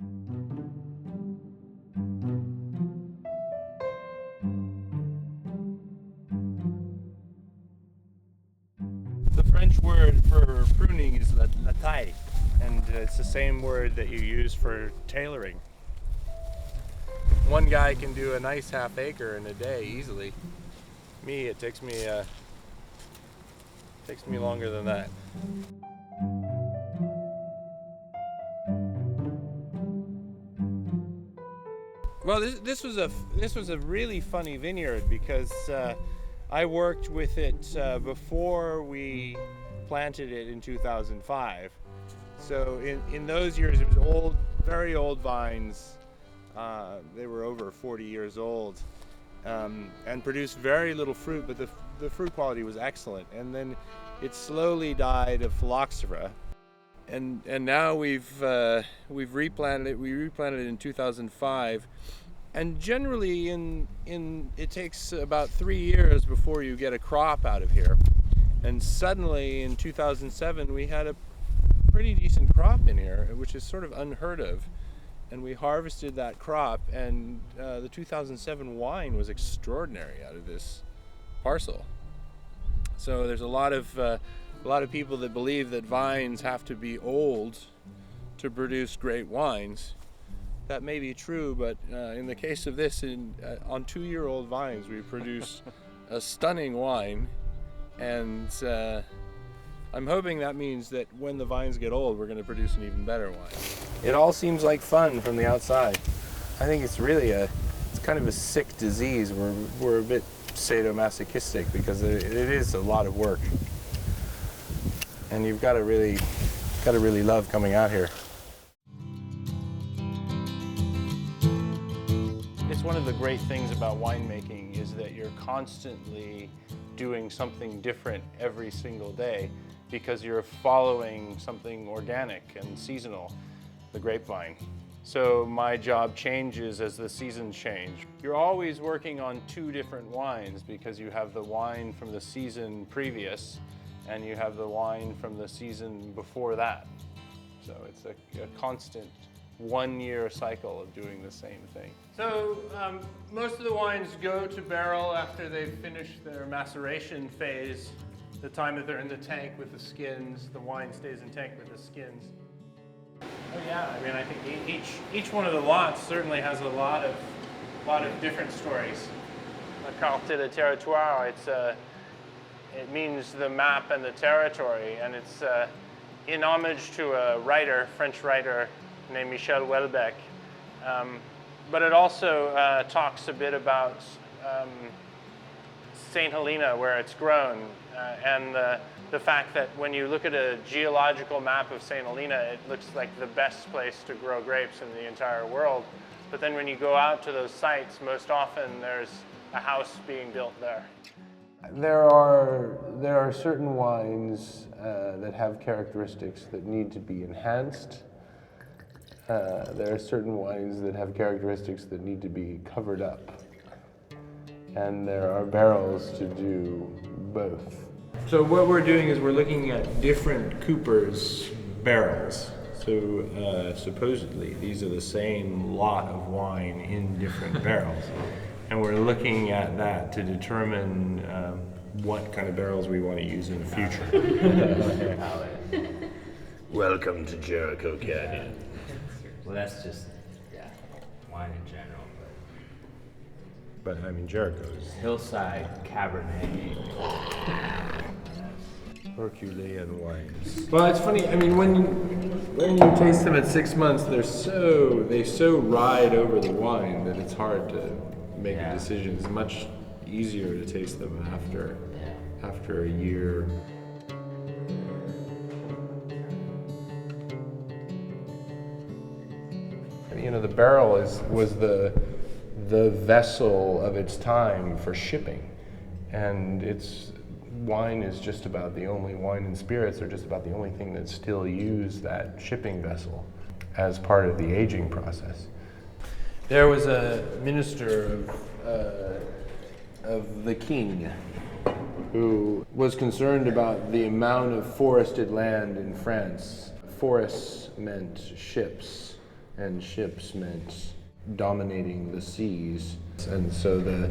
The French word for pruning is la taille, and it's the same word that you use for tailoring. One guy can do a nice half acre in a day easily. Me, it takes me longer than that. Well, this was a really funny vineyard because I worked with it before we planted it in 2005. So in those years, it was old, very old vines. They were over 40 years old and produced very little fruit, but the fruit quality was excellent. And then it slowly died of phylloxera. And now we've replanted it. We replanted it in 2005, and generally it takes about 3 years before you get a crop out of here. And suddenly in 2007 we had a pretty decent crop in here, which is sort of unheard of. And we harvested that crop, and the 2007 wine was extraordinary out of this parcel. So there's a lot of people that believe that vines have to be old to produce great wines. That may be true, but in the case of this, on 2-year-old vines, we produce a stunning wine, and I'm hoping that means that when the vines get old, we're going to produce an even better wine. It all seems like fun from the outside. I think it's really it's kind of a sick disease. We're a bit sadomasochistic because it is a lot of work. And you've got to really love coming out here. It's one of the great things about winemaking is that you're constantly doing something different every single day because you're following something organic and seasonal, the grapevine. So my job changes as the seasons change. You're always working on 2 different wines because you have the wine from the season previous and you have the wine from the season before that. So it's a constant 1-year cycle of doing the same thing. So most of the wines go to barrel after they've finished their maceration phase. The time that they're in the tank with the skins, the wine stays in tank with the skins. Oh yeah, I mean, I think each one of the lots certainly has a lot of different stories. La carte de territoire, it means the map and the territory, and it's in homage to a French writer named Michel Houellebecq. But it also talks a bit about St. Helena, where it's grown, and the fact that when you look at a geological map of St. Helena, it looks like the best place to grow grapes in the entire world. But then when you go out to those sites, most often there's a house being built there. There are certain wines that have characteristics that need to be enhanced. There are certain wines that have characteristics that need to be covered up. And there are barrels to do both. So what we're doing is we're looking at different coopers' barrels. So supposedly these are the same lot of wine in different barrels. And we're looking at that to determine what kind of barrels we want to use in the future. Welcome to Jericho Canyon. Well, that's just, wine in general. But I mean, Jericho's Hillside Cabernet. Herculean wines. Well, it's funny. I mean, when you taste them at 6 months, they so ride over the wine that it's hard to make a decision. It's much easier to taste them after a year. You know, the barrel was the vessel of its time for shipping, and wine is just about the only wine and spirits are just about the only thing that still use that shipping vessel as part of the aging process. There was a minister of the king who was concerned about the amount of forested land in France. Forests meant ships, and ships meant dominating the seas. And so the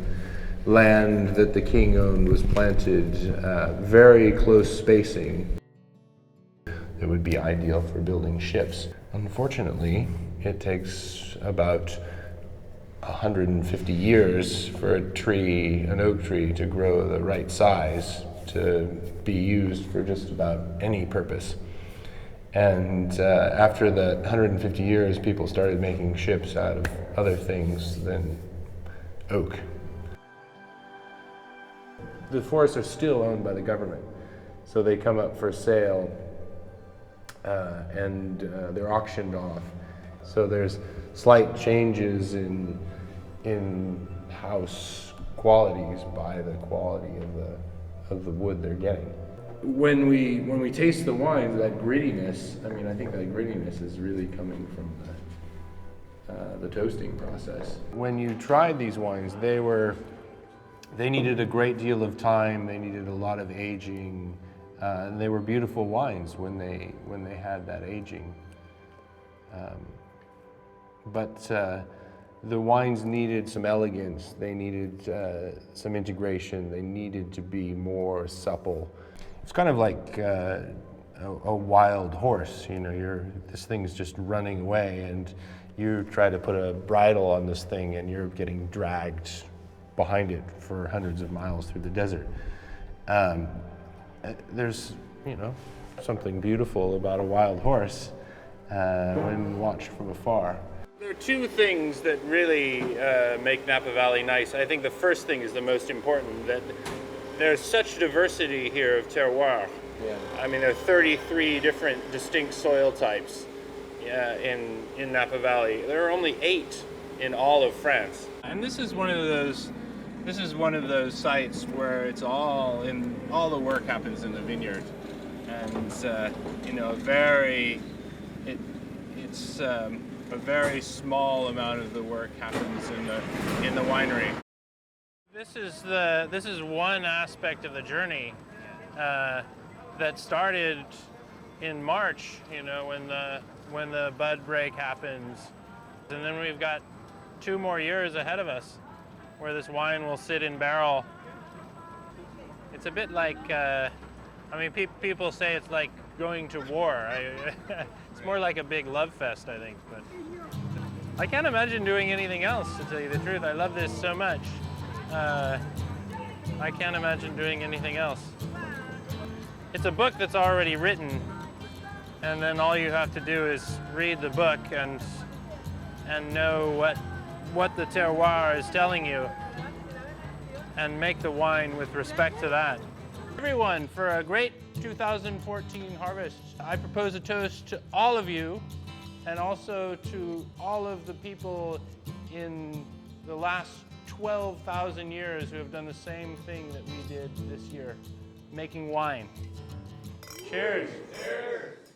land that the king owned was planted very close spacing. It would be ideal for building ships. Unfortunately, it takes about 150 years for a tree, an oak tree, to grow the right size to be used for just about any purpose. And after the 150 years, people started making ships out of other things than oak. The forests are still owned by the government, so they come up for sale and they're auctioned off. So there's slight changes in house qualities by the quality of the wood they're getting. When we taste the wines, that grittiness, I mean, I think that grittiness is really coming from the toasting process. When you tried these wines, they needed a great deal of time, they needed a lot of aging, and they were beautiful wines when they had that aging. But the wines needed some elegance, they needed some integration, they needed to be more supple. It's kind of like a wild horse, you know, this thing's just running away and you try to put a bridle on this thing and you're getting dragged behind it for hundreds of miles through the desert. There's, you know, something beautiful about a wild horse when watched from afar. There are two things that really make Napa Valley nice. I think the first thing is the most important, that there's such diversity here of terroir. Yeah. I mean, there are 33 different distinct soil types in Napa Valley. There are only 8 in all of France. And this is one of those sites where it's all the work happens in the vineyard. And you know, it's a very small amount of the work happens in the winery. This is one aspect of the journey that started in March, you know, when the bud break happens, and then we've got 2 more years ahead of us where this wine will sit in barrel. It's a bit like, I mean, people say it's like going to war. It's more like a big love fest, I think. But I can't imagine doing anything else, to tell you the truth. I love this so much. I can't imagine doing anything else. It's a book that's already written, and then all you have to do is read the book and know what the terroir is telling you, and make the wine with respect to that. Everyone, for a great 2014 harvest, I propose a toast to all of you, and also to all of the people in the last 12,000 years who have done the same thing that we did this year, making wine. Cheers. Cheers.